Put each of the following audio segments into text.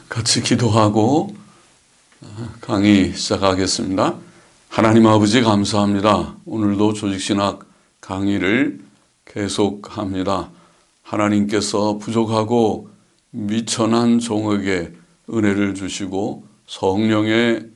같이 기도하고 강의 시작하겠습니다. 하나님 아버지 감사합니다. 오늘도 조직신학 강의를 계속합니다. 하나님께서 부족하고 미천한 종에게 은혜를 주시고 성령의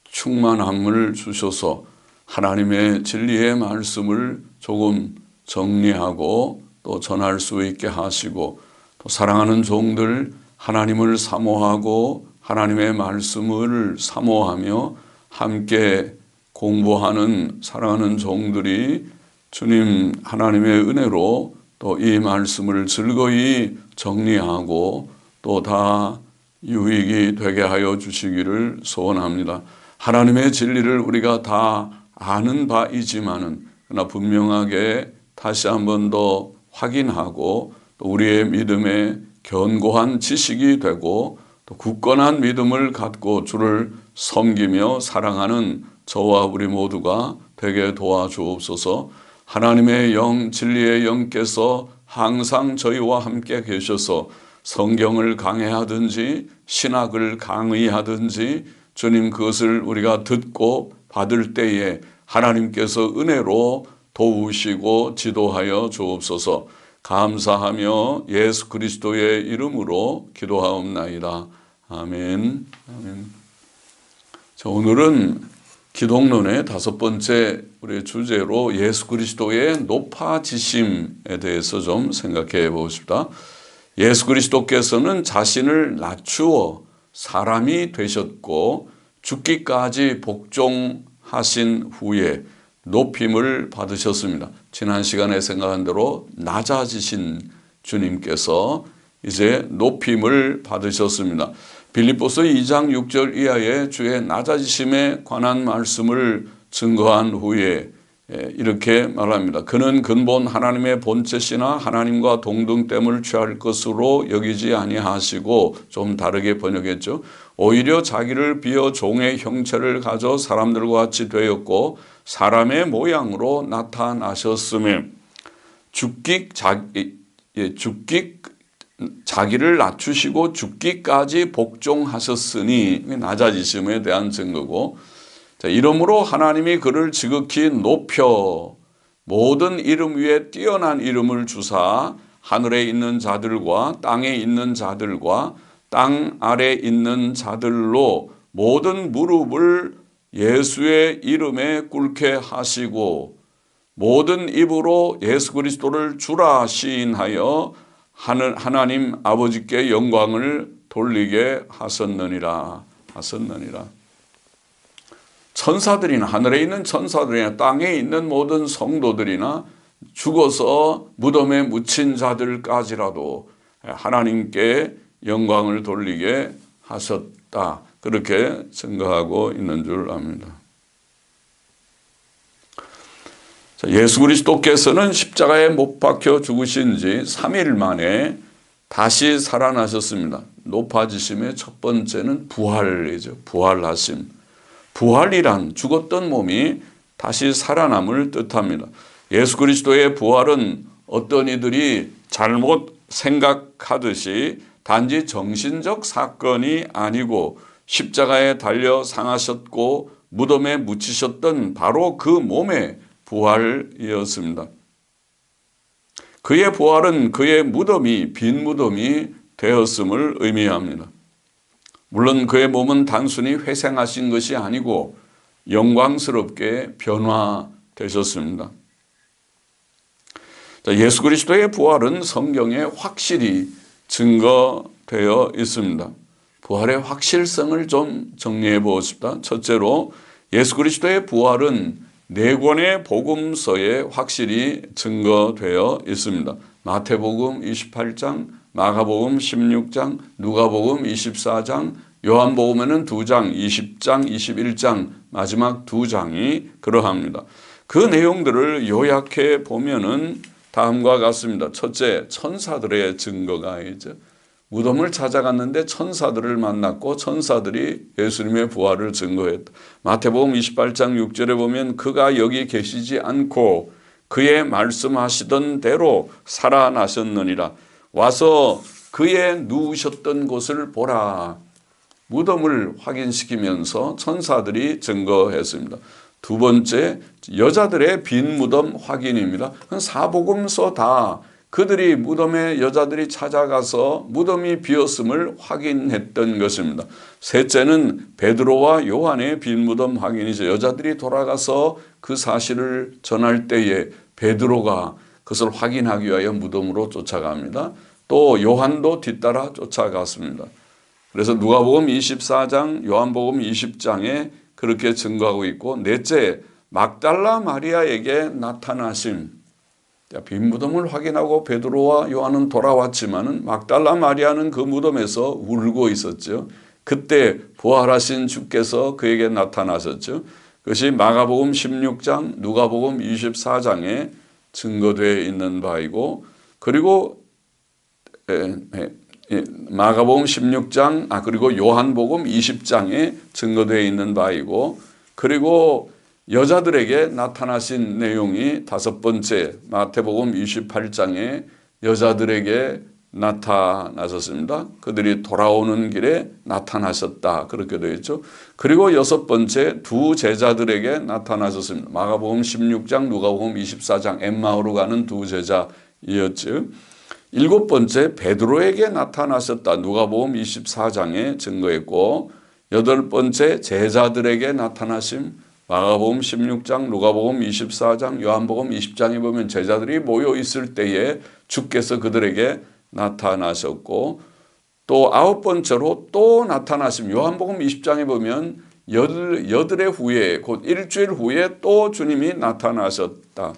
충만함을 주셔서 하나님의 진리의 말씀을 조금 정리하고 또 전할 수 있게 하시고 또 사랑하는 종들 하나님을 사모하고 하나님의 말씀을 사모하며 함께 공부하는 사랑하는 종들이 주님 하나님의 은혜로 또 이 말씀을 즐거이 정리하고 또 다 유익이 되게 하여 주시기를 소원합니다. 하나님의 진리를 우리가 다 아는 바이지만은 그러나 분명하게 다시 한 번 더 확인하고 또 우리의 믿음에 견고한 지식이 되고 또 굳건한 믿음을 갖고 주를 섬기며 사랑하는 저와 우리 모두가 되게 도와주옵소서. 하나님의 영, 진리의 영께서 항상 저희와 함께 계셔서 성경을 강해하든지 신학을 강의하든지 주님 그것을 우리가 듣고 받을 때에 하나님께서 은혜로 도우시고 지도하여 주옵소서. 감사하며 예수 그리스도의 이름으로 기도하옵나이다. 아멘. 아멘. 자, 오늘은 기독론의 5번째 우리 주제로 예수 그리스도의 높아지심에 대해서 좀 생각해 보십시다. 예수 그리스도께서는 자신을 낮추어 사람이 되셨고 죽기까지 복종하신 후에 높임을 받으셨습니다. 지난 시간에 생각한 대로 낮아지신 주님께서 이제 높임을 받으셨습니다. 빌립보서 2장 6절 이하에 주의 낮아지심에 관한 말씀을 증거한 후에 이렇게 말합니다. 그는 근본 하나님의 본체시나 하나님과 동등됨을 취할 것으로 여기지 아니하시고, 좀 다르게 번역했죠. 오히려 자기를 비어 종의 형체를 가져 사람들과 같이 되었고 사람의 모양으로 나타나셨으며 자기를 낮추시고 죽기까지 복종하셨으니 낮아지심에 대한 증거고, 자, 이러므로 하나님이 그를 지극히 높여 모든 이름 위에 뛰어난 이름을 주사 하늘에 있는 자들과 땅에 있는 자들과 땅 아래 있는 자들로 모든 무릎을 예수의 이름에 꿇게 하시고 모든 입으로 예수 그리스도를 주라 시인하여 하나님 아버지께 영광을 돌리게 하셨느니라. 천사들이나 하늘에 있는 천사들이나 땅에 있는 모든 성도들이나 죽어서 무덤에 묻힌 자들까지라도 하나님께 영광을 돌리게 하셨다. 그렇게 생각하고 있는 줄 압니다. 예수 그리스도께서는 십자가에 못 박혀 죽으신 지 3일 만에 다시 살아나셨습니다. 높아지심의 첫 번째는 부활이죠. 부활하심. 부활이란 죽었던 몸이 다시 살아남을 뜻합니다. 예수 그리스도의 부활은 어떤 이들이 잘못 생각하듯이 단지 정신적 사건이 아니고 십자가에 달려 상하셨고 무덤에 묻히셨던 바로 그 몸의 부활이었습니다. 그의 부활은 그의 무덤이 빈 무덤이 되었음을 의미합니다. 물론 그의 몸은 단순히 회생하신 것이 아니고 영광스럽게 변화되셨습니다. 예수 그리스도의 부활은 성경에 확실히 증거되어 있습니다. 부활의 확실성을 좀 정리해 보십시다. 첫째로 예수 그리스도의 부활은 4권의 복음서에 확실히 증거되어 있습니다. 마태복음 28장, 마가복음 16장, 누가복음 24장, 요한복음에는 2장, 20장, 21장, 마지막 2장이 그러합니다. 그 내용들을 요약해 보면은 다음과 같습니다. 첫째, 천사들의 증거가 있죠. 무덤을 찾아갔는데 천사들을 만났고 천사들이 예수님의 부활을 증거했다. 마태복음 28장 6절에 보면 그가 여기 계시지 않고 그의 말씀하시던 대로 살아나셨느니라. 와서 그의 누우셨던 곳을 보라. 무덤을 확인시키면서 천사들이 증거했습니다. 두 번째, 여자들의 빈 무덤 확인입니다. 사복음서 다 그들이 무덤에 여자들이 찾아가서 무덤이 비었음을 확인했던 것입니다. 셋째는 베드로와 요한의 빈 무덤 확인이죠. 여자들이 돌아가서 그 사실을 전할 때에 베드로가 그것을 확인하기 위하여 무덤으로 쫓아갑니다. 또 요한도 뒤따라 쫓아갔습니다. 그래서 누가복음 24장, 요한복음 20장에 그렇게 증거하고 있고, 넷째, 막달라 마리아에게 나타나심. 빈 무덤을 확인하고 베드로와 요한은 돌아왔지만은 막달라 마리아는 그 무덤에서 울고 있었죠. 그때 부활하신 주께서 그에게 나타나셨죠. 그것이 마가복음 16장, 누가복음 24장에 증거되어 있는 바이고, 그리고 마가복음 16장, 그리고 요한복음 20장에 증거되어 있는 바이고, 그리고 여자들에게 나타나신 내용이 다섯 번째, 마태복음 28장에 여자들에게 나타나셨습니다. 그들이 돌아오는 길에 나타나셨다. 그렇게 되어 있죠. 그리고 여섯 번째, 두 제자들에게 나타나셨습니다. 마가복음 16장, 누가복음 24장, 엠마오로 가는 두 제자였죠. 일곱 번째, 베드로에게 나타나셨다. 누가복음 24장에 증거했고, 여덟 번째, 제자들에게 나타나심. 마가복음 16장, 누가복음 24장, 요한복음 20장에 보면 제자들이 모여 있을 때에 주께서 그들에게 나타나셨고, 또 아홉 번째로 또 나타나심. 요한복음 20장에 보면 여드레 후에, 곧 일주일 후에 또 주님이 나타나셨다.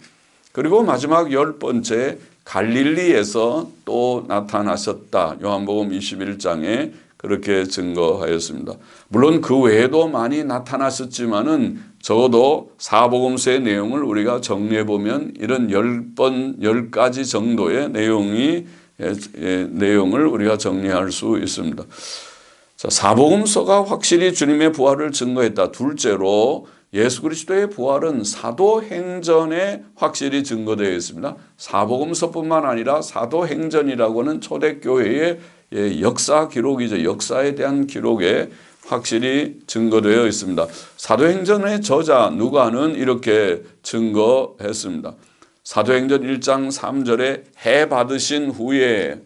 그리고 마지막 열 번째, 갈릴리에서 또 나타나셨다. 요한복음 21장에 그렇게 증거하였습니다. 물론 그 외에도 많이 나타나셨지만은 적어도 사복음서의 내용을 우리가 정리해 보면 이런 10가지 정도의 내용을 우리가 정리할 수 있습니다. 자, 사복음서가 확실히 주님의 부활을 증거했다. 둘째로 예수 그리스도의 부활은 사도행전에 확실히 증거되어 있습니다. 사복음서뿐만 아니라 사도행전이라고는 초대교회의 역사 기록이죠. 역사에 대한 기록에 확실히 증거되어 있습니다. 사도행전의 저자 누가는 이렇게 증거했습니다. 사도행전 1장 3절에 해 받으신 후에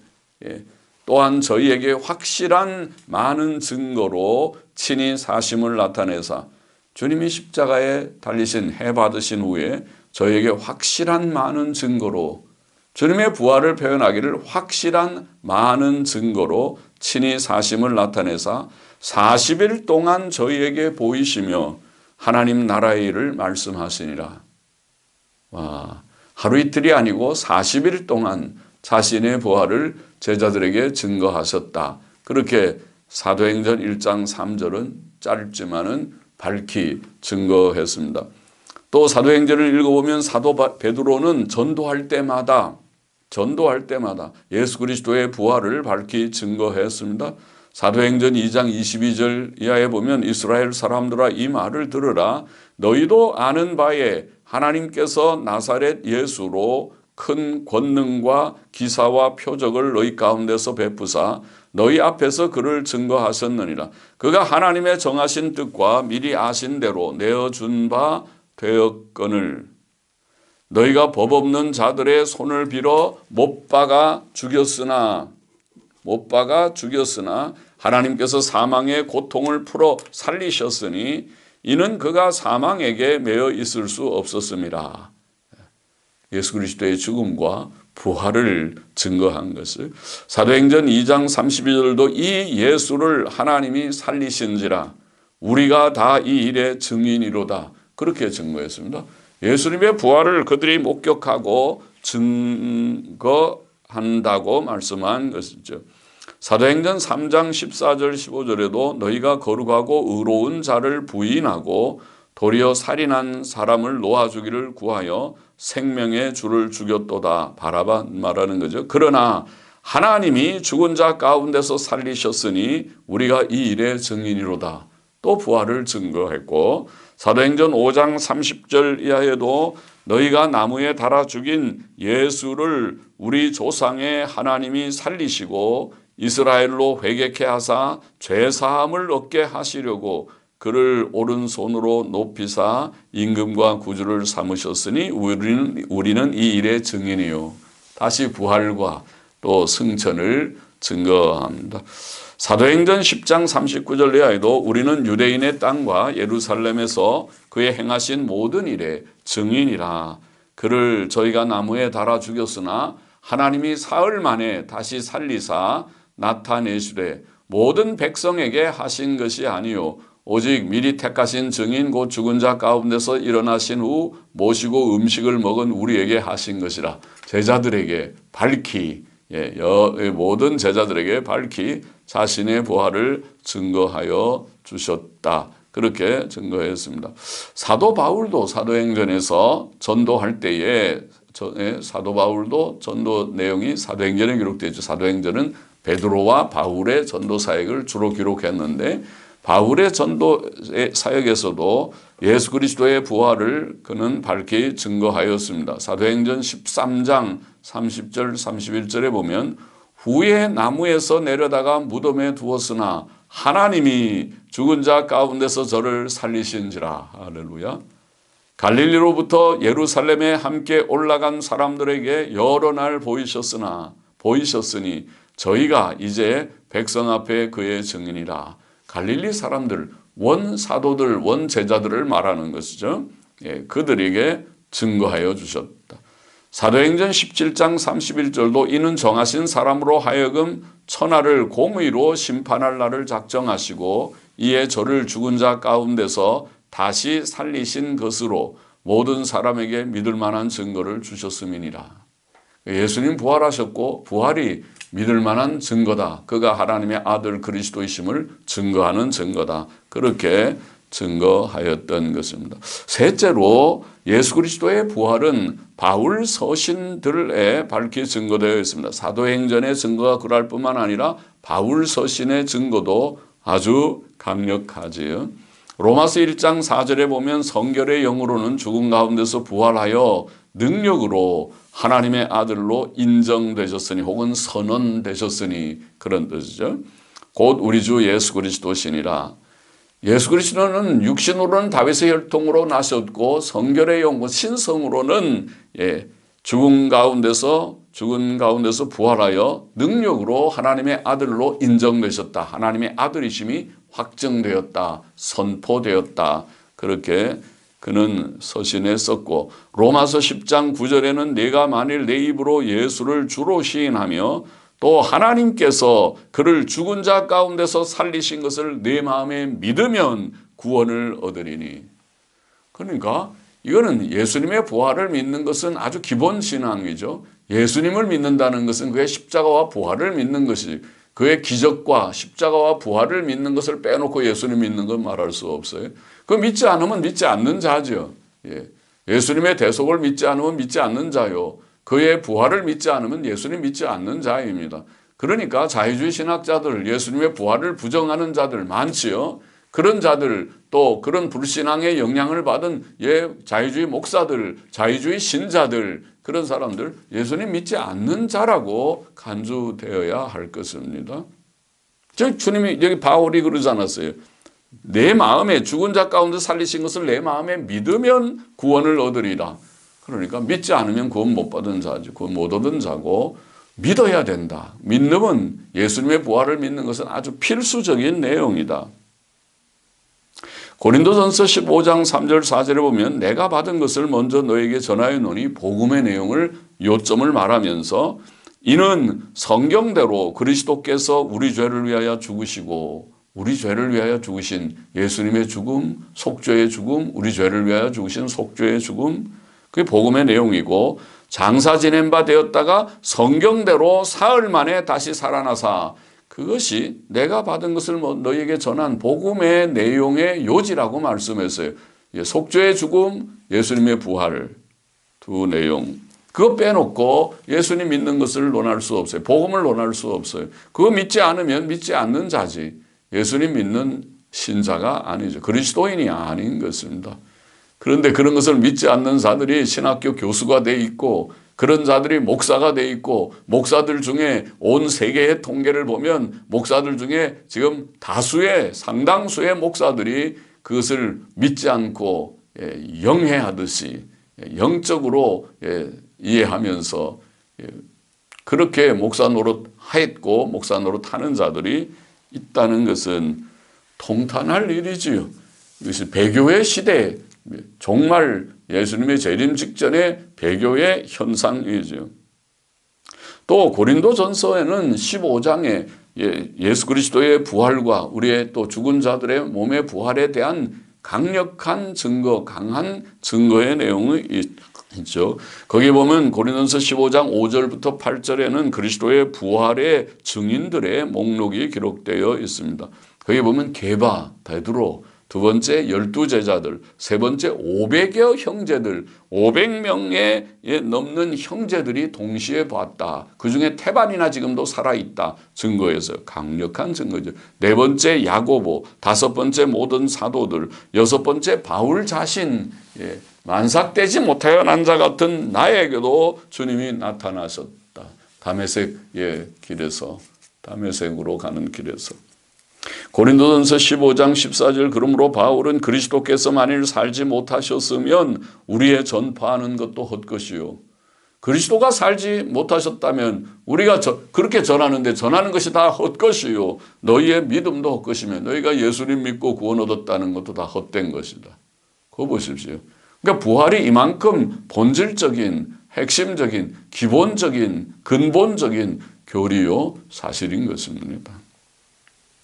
또한 저희에게 확실한 많은 증거로 친히 사심을 나타내사, 주님이 십자가에 달리신 해 받으신 후에 저희에게 확실한 많은 증거로, 주님의 부활을 표현하기를 확실한 많은 증거로 친히 사심을 나타내사 40일 동안 저희에게 보이시며 하나님 나라의 일을 말씀하시니라. 와, 하루 이틀이 아니고 40일 동안 자신의 부활을 제자들에게 증거하셨다. 그렇게 사도행전 1장 3절은 짧지만은 밝히 증거했습니다. 또 사도행전을 읽어보면 사도 베드로는 전도할 때마다 예수 그리스도의 부활을 밝히 증거했습니다. 사도행전 2장 22절 이하에 보면 이스라엘 사람들아 이 말을 들으라. 너희도 아는 바에 하나님께서 나사렛 예수로 큰 권능과 기사와 표적을 너희 가운데서 베푸사 너희 앞에서 그를 증거하셨느니라. 그가 하나님의 정하신 뜻과 미리 아신 대로 내어준 바 되었거늘 너희가 법 없는 자들의 손을 빌어 못 박아 죽였으나 하나님께서 사망의 고통을 풀어 살리셨으니 이는 그가 사망에게 매여 있을 수 없었음이라. 예수 그리스도의 죽음과 부활을 증거한 것을 사도행전 2장 32절도 이 예수를 하나님이 살리신지라 우리가 다 이 일의 증인이로다. 그렇게 증거했습니다. 예수님의 부활을 그들이 목격하고 증거한다고 말씀한 것이죠. 사도행전 3장 14절 15절에도 너희가 거룩하고 의로운 자를 부인하고 도리어 살인한 사람을 놓아주기를 구하여 생명의 주를 죽였도다. 바라바 말하는 거죠. 그러나 하나님이 죽은 자 가운데서 살리셨으니 우리가 이 일의 증인이로다. 또 부활을 증거했고 사도행전 5장 30절 이하에도 너희가 나무에 달아 죽인 예수를 우리 조상의 하나님이 살리시고 이스라엘로 회개케 하사 죄 사함을 얻게 하시려고 그를 오른손으로 높이사 임금과 구주를 삼으셨으니 우리는 이 일의 증인이요. 다시 부활과 또 승천을 증거합니다. 사도행전 10장 39절 이하에도 우리는 유대인의 땅과 예루살렘에서 그의 행하신 모든 일의 증인이라. 그를 저희가 나무에 달아 죽였으나 하나님이 사흘 만에 다시 살리사 나타내시되 모든 백성에게 하신 것이 아니요 오직 미리 택하신 증인 곧 죽은 자 가운데서 일어나신 후 모시고 음식을 먹은 우리에게 하신 것이라. 제자들에게 밝히 모든 제자들에게 밝히 자신의 부활을 증거하여 주셨다. 그렇게 증거했습니다. 사도 바울도 사도행전에서 전도할 때에 사도 바울도 전도 내용이 사도행전에 기록되어 있죠. 사도행전은 베드로와 바울의 전도 사역을 주로 기록했는데 바울의 전도 사역에서도 예수 그리스도의 부활을 그는 밝히 증거하였습니다. 사도행전 13장 30절 31절에 보면 후에 나무에서 내려다가 무덤에 두었으나 하나님이 죽은 자 가운데서 저를 살리신지라. 할렐루야. 갈릴리로부터 예루살렘에 함께 올라간 사람들에게 여러 날 보이셨으니 저희가 이제 백성 앞에 그의 증인이라. 갈릴리 사람들, 원 사도들, 원 제자들을 말하는 것이죠. 그들에게 증거하여 주셨다. 사도행전 17장 31절도 이는 정하신 사람으로 하여금 천하를 공의로 심판할 날을 작정하시고 이에 저를 죽은 자 가운데서 다시 살리신 것으로 모든 사람에게 믿을 만한 증거를 주셨음이니라. 예수님 부활하셨고 부활이 믿을 만한 증거다. 그가 하나님의 아들 그리스도이심을 증거하는 증거다. 그렇게 증거하였던 것입니다. 셋째로 예수 그리스도의 부활은 바울 서신들에 밝히 증거되어 있습니다. 사도행전의 증거가 그럴 뿐만 아니라 바울 서신의 증거도 아주 강력하지요. 로마서 1장 4절에 보면 성결의 영으로는 죽은 가운데서 부활하여 능력으로 하나님의 아들로 인정되셨으니 혹은 선언되셨으니 그런 뜻이죠. 곧 우리 주 예수 그리스도시니라. 예수 그리스도는 육신으로는 다윗의 혈통으로 나셨고 성결의 영, 신성으로는 죽은 가운데서 부활하여 능력으로 하나님의 아들로 인정되셨다. 하나님의 아들이심이 확정되었다. 선포되었다. 그렇게 그는 서신에 썼고 로마서 10장 9절에는 내가 만일 내 입으로 예수를 주로 시인하며 또 하나님께서 그를 죽은 자 가운데서 살리신 것을 내 마음에 믿으면 구원을 얻으리니. 그러니까 이거는 예수님의 부활을 믿는 것은 아주 기본 신앙이죠. 예수님을 믿는다는 것은 그의 십자가와 부활을 믿는 것이, 그의 기적과 십자가와 부활을 믿는 것을 빼놓고 예수님 믿는 건 말할 수 없어요. 그 믿지 않으면 믿지 않는 자죠. 예수님의 대속을 믿지 않으면 믿지 않는 자요. 그의 부활을 믿지 않으면 예수님 믿지 않는 자입니다. 그러니까 자유주의 신학자들, 예수님의 부활을 부정하는 자들 많지요. 그런 자들, 또 그런 불신앙의 영향을 받은 자유주의 목사들, 자유주의 신자들, 그런 사람들 예수님 믿지 않는 자라고 간주되어야 할 것입니다. 주님이 여기 바울이 그러지 않았어요. 내 마음에 죽은 자 가운데 살리신 것을 내 마음에 믿으면 구원을 얻으리라. 그러니까 믿지 않으면 구원 못 받은 자지, 구원 못 얻은 자고 믿어야 된다. 믿음은 예수님의 부활을 믿는 것은 아주 필수적인 내용이다. 고린도전서 15장 3절 4절에 보면 내가 받은 것을 먼저 너에게 전하여 노니 복음의 내용을 요점을 말하면서 이는 성경대로 그리스도께서 우리 죄를 위하여 죽으시고 우리 죄를 위하여 죽으신 예수님의 죽음, 속죄의 죽음, 우리 죄를 위하여 죽으신 속죄의 죽음, 그게 복음의 내용이고 장사 지낸 바 되었다가 성경대로 사흘 만에 다시 살아나사 그것이 내가 받은 것을 너희에게 전한 복음의 내용의 요지라고 말씀했어요. 속죄의 죽음, 예수님의 부활 두 내용. 그거 빼놓고 예수님 믿는 것을 논할 수 없어요. 복음을 논할 수 없어요. 그거 믿지 않으면 믿지 않는 자지 예수님 믿는 신자가 아니죠. 그리스도인이 아닌 것입니다. 그런데 그런 것을 믿지 않는 자들이 신학교 교수가 돼 있고 그런 자들이 목사가 돼 있고 목사들 중에 온 세계의 통계를 보면 목사들 중에 지금 다수의 상당수의 목사들이 그것을 믿지 않고 영해하듯이 영적으로 이해하면서 그렇게 목사 노릇 하였고 목사 노릇 하는 자들이 있다는 것은 통탄할 일이지요. 이것이 배교의 시대, 정말 예수님의 재림 직전의 배교의 현상이죠. 또 고린도전서에는 15장에 예수 그리스도의 부활과 우리의 또 죽은 자들의 몸의 부활에 대한 강력한 증거, 강한 증거의 내용이 있죠. 거기 보면 고린도전서 15장 5절부터 8절에는 그리스도의 부활의 증인들의 목록이 기록되어 있습니다. 거기 보면 게바, 베드로, 두 번째 12제자들, 세 번째 500여 형제들, 500명에 넘는 형제들이 동시에 봤다. 그중에 태반이나 지금도 살아있다. 증거에서 강력한 증거죠. 네 번째 야고보, 다섯 번째 모든 사도들, 여섯 번째 바울 자신, 만삭되지 못하여 난 자 같은 나에게도 주님이 나타나셨다. 다메섹의 길에서, 다메섹으로 가는 길에서. 고린도전서 15장 14절 그러므로 바울은 그리스도께서 만일 살지 못하셨으면 우리의 전파하는 것도 헛것이요. 그리스도가 살지 못하셨다면 우리가 그렇게 전하는데 전하는 것이 다 헛것이요. 너희의 믿음도 헛것이며 너희가 예수님 믿고 구원 얻었다는 것도 다 헛된 것이다. 그거 보십시오. 그러니까 부활이 이만큼 본질적인 핵심적인 기본적인 근본적인 교리요 사실인 것입니다.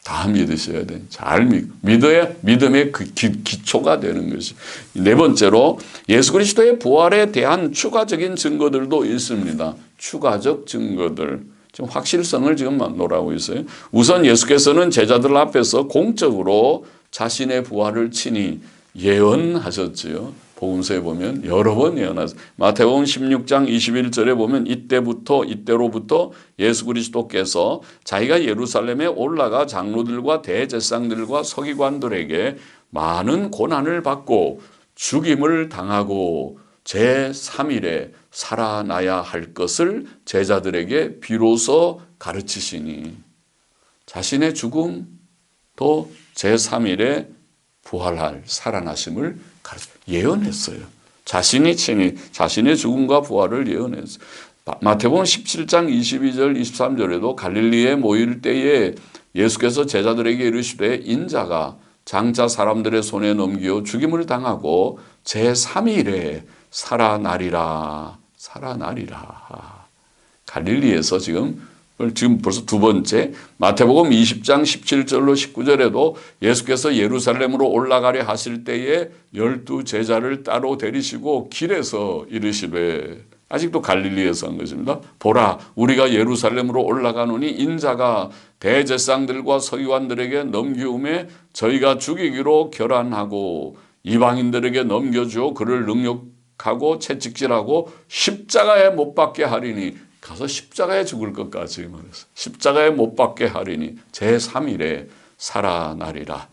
다 믿으셔야 돼. 잘 믿어야 믿음의 그 기초가 되는 것이. 네 번째로 예수 그리스도의 부활에 대한 추가적인 증거들도 있습니다. 추가적 증거들. 지금 확실성을 지금 논하고 있어요. 우선 예수께서는 제자들 앞에서 공적으로 자신의 부활을 친히 예언하셨지요. 복음서에 보면 여러 번 예언하셨어요. 마태복음 16장 21절에 보면 이때로부터 예수 그리스도께서 자기가 예루살렘에 올라가 장로들과 대제사장들과 서기관들에게 많은 고난을 받고 죽임을 당하고 제3일에 살아나야 할 것을 제자들에게 비로소 가르치시니 자신의 죽음 또 제3일에 부활할 살아나심을 예언했어요. 자신이 친히 자신의 죽음과 부활을 예언했어요. 마태복음 17장 22절 23절에도 갈릴리에 모일 때에 예수께서 제자들에게 이르시되 인자가 장차 사람들의 손에 넘겨 죽임을 당하고 제3일에 살아나리라. 갈릴리에서 지금 벌써 두 번째 마태복음 20장 17절로 19절에도 예수께서 예루살렘으로 올라가려 하실 때에 12제자를 따로 데리시고 길에서 이르시되 아직도 갈릴리에서 한 것입니다. 보라 우리가 예루살렘으로 올라가노니 인자가 대제사장들과 서기관들에게 넘기움에 저희가 죽이기로 결단하고 이방인들에게 넘겨주어 그를 능욕하고 채찍질하고 십자가에 못 박게 하리니 가서 십자가에 죽을 것까지 말했어요. 십자가에 못 박게 하리니 제3일에 살아나리라.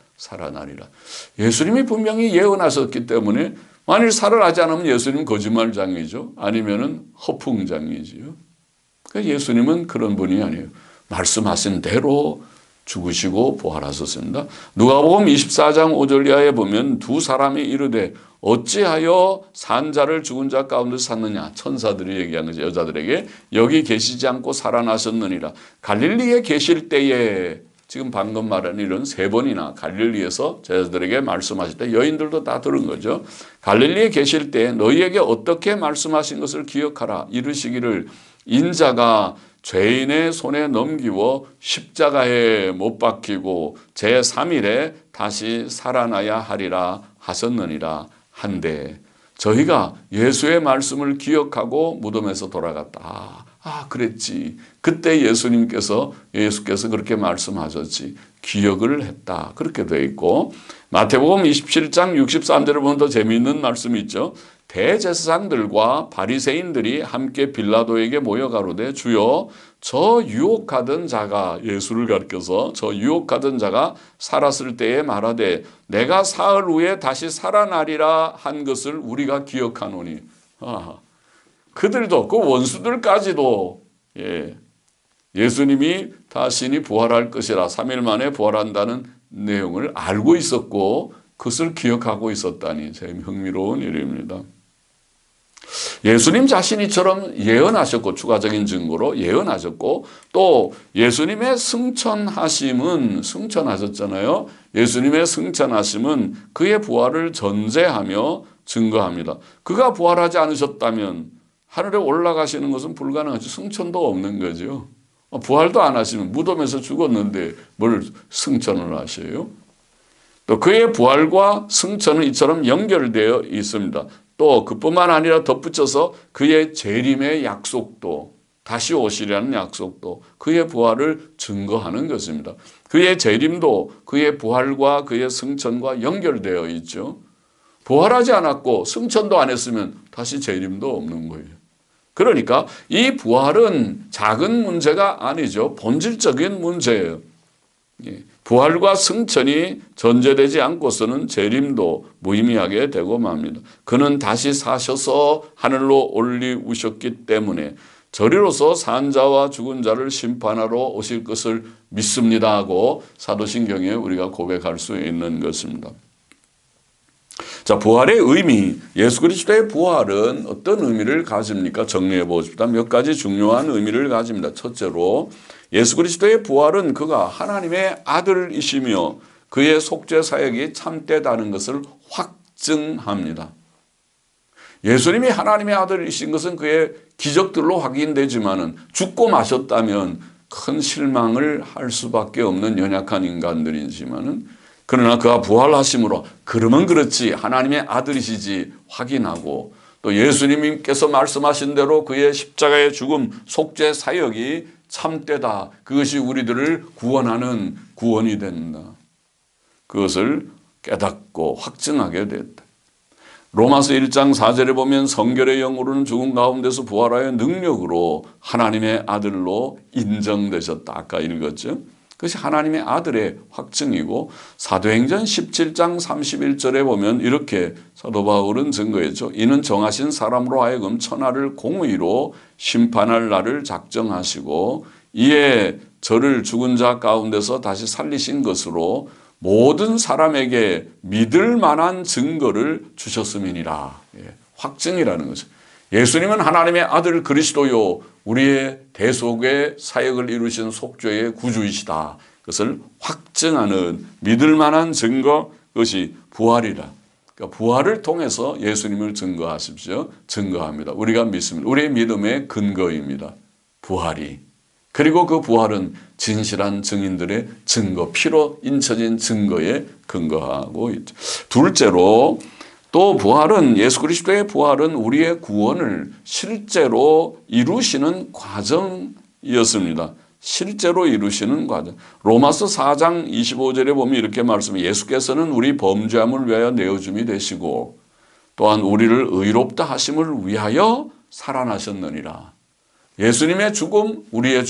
예수님이 분명히 예언하셨기 때문에 만일 살아나지 않으면 예수님은 거짓말장이죠. 아니면은 허풍장이지요. 그러니까 예수님은 그런 분이 아니에요. 말씀하신 대로 죽으시고 부활하셨습니다. 누가복음 24장 5절 이하에 보면 두 사람이 이르되 어찌하여 산 자를 죽은 자 가운데서 찾느냐. 천사들이 얘기한 거죠. 여자들에게 여기 계시지 않고 살아나셨느니라. 갈릴리에 계실 때에 지금 방금 말한 일은 세 번이나 갈릴리에서 제자들에게 말씀하실 때 여인들도 다 들은 거죠. 갈릴리에 계실 때 너희에게 어떻게 말씀하신 것을 기억하라. 이르시기를 인자가 죄인의 손에 넘기워 십자가에 못 박히고 제3일에 다시 살아나야 하리라 하셨느니라 한데 저희가 예수의 말씀을 기억하고 무덤에서 돌아갔다. 그랬지. 그때 예수께서 그렇게 말씀하셨지. 기억을 했다. 그렇게 되어 있고 마태복음 27장 63절을 보면 더 재미있는 말씀이 있죠. 대제사장들과 바리새인들이 함께 빌라도에게 모여 가로되 주여 저 유혹하던 자가, 예수를 가리켜서 저 유혹하던 자가 살았을 때에 말하되 내가 사흘 후에 다시 살아나리라 한 것을 우리가 기억하노니. 그들도, 그 원수들까지도 예수님이 다시 부활할 것이라, 3일 만에 부활한다는 내용을 알고 있었고 그것을 기억하고 있었다니 참 흥미로운 일입니다. 예수님 자신이처럼 예언하셨고, 추가적인 증거로 예언하셨고, 또 예수님의 승천하셨잖아요. 예수님의 승천하심은 그의 부활을 전제하며 증거합니다. 그가 부활하지 않으셨다면 하늘에 올라가시는 것은 불가능하죠. 승천도 없는 거죠. 부활도 안 하시면 무덤에서 죽었는데 뭘 승천을 하셔요? 또 그의 부활과 승천은 이처럼 연결되어 있습니다. 또 그뿐만 아니라 덧붙여서 그의 재림의 약속도, 다시 오시리라는 약속도 그의 부활을 증거하는 것입니다. 그의 재림도 그의 부활과 그의 승천과 연결되어 있죠. 부활하지 않았고 승천도 안 했으면 다시 재림도 없는 거예요. 그러니까 이 부활은 작은 문제가 아니죠. 본질적인 문제예요. 부활과 승천이 전제되지 않고서는 재림도 무의미하게 되고 맙니다. 그는 다시 사셔서 하늘로 올리우셨기 때문에 저리로서 산 자와 죽은 자를 심판하러 오실 것을 믿습니다 하고 사도신경에 우리가 고백할 수 있는 것입니다. 자, 부활의 의미, 예수 그리스도의 부활은 어떤 의미를 가집니까? 정리해 보십시다. 몇 가지 중요한 의미를 가집니다. 첫째로 예수 그리스도의 부활은 그가 하나님의 아들이시며 그의 속죄 사역이 참되다는 것을 확증합니다. 예수님이 하나님의 아들이신 것은 그의 기적들로 확인되지만은 죽고 마셨다면 큰 실망을 할 수밖에 없는 연약한 인간들이지만은, 그러나 그가 부활하심으로 그러면 그렇지 하나님의 아들이시지 확인하고, 또 예수님께서 말씀하신 대로 그의 십자가의 죽음, 속죄 사역이 참되다, 그것이 우리들을 구원하는 구원이 된다, 그것을 깨닫고 확증하게 됐다. 로마서 1장 4절에 보면 성결의 영으로는 죽은 가운데서 부활하여 능력으로 하나님의 아들로 인정되셨다. 아까 읽었죠. 그것이 하나님의 아들의 확증이고, 사도행전 17장 31절에 보면 이렇게 사도 바울은 증거했죠. 이는 정하신 사람으로 하여금 천하를 공의로 심판할 날을 작정하시고 이에 저를 죽은 자 가운데서 다시 살리신 것으로 모든 사람에게 믿을 만한 증거를 주셨음이니라. 확증이라는 거죠. 예수님은 하나님의 아들 그리스도요, 우리의 대속의 사역을 이루신 속죄의 구주이시다, 그것을 확증하는 믿을 만한 증거, 그것이 부활이라. 그러니까 부활을 통해서 예수님을 증거하십시오. 증거합니다. 우리가 믿습니다. 우리의 믿음의 근거입니다. 부활이. 그리고 그 부활은 진실한 증인들의 증거, 피로 인쳐진 증거에 근거하고 있죠. 둘째로, 또 부활은, 예수 그리스도의 부활은 우리의 구원을 실제로 이루시는 과정이었습니다. 실제로 이루시는 과정. 로마서 4장 25절에 보면 이렇게 말씀해요. 예수께서는 우리 범죄함을 위하여 내어줌이 되시고 또한 우리를 의롭다 하심을 위하여 살아나셨느니라. 예수님의 죽음, 우리의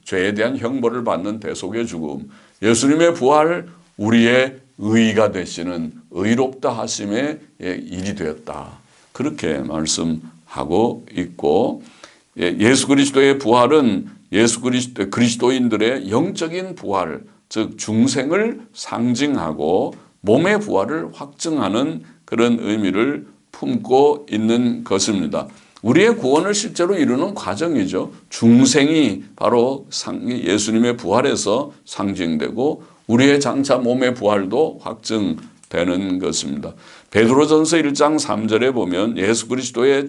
죄에 대한 형벌을 받는 대속의 죽음, 예수님의 부활, 우리의 의가 되시는 의롭다 하심의 일이 되었다, 그렇게 말씀하고 있고, 예수 그리스도의 부활은 그리스도인들의 영적인 부활, 즉 중생을 상징하고 몸의 부활을 확증하는 그런 의미를 품고 있는 것입니다. 우리의 구원을 실제로 이루는 과정이죠. 중생이 바로 예수님의 부활에서 상징되고 우리의 장차 몸의 부활도 확증되는 것입니다. 베드로전서 1장 3절에 보면 예수 그리스도의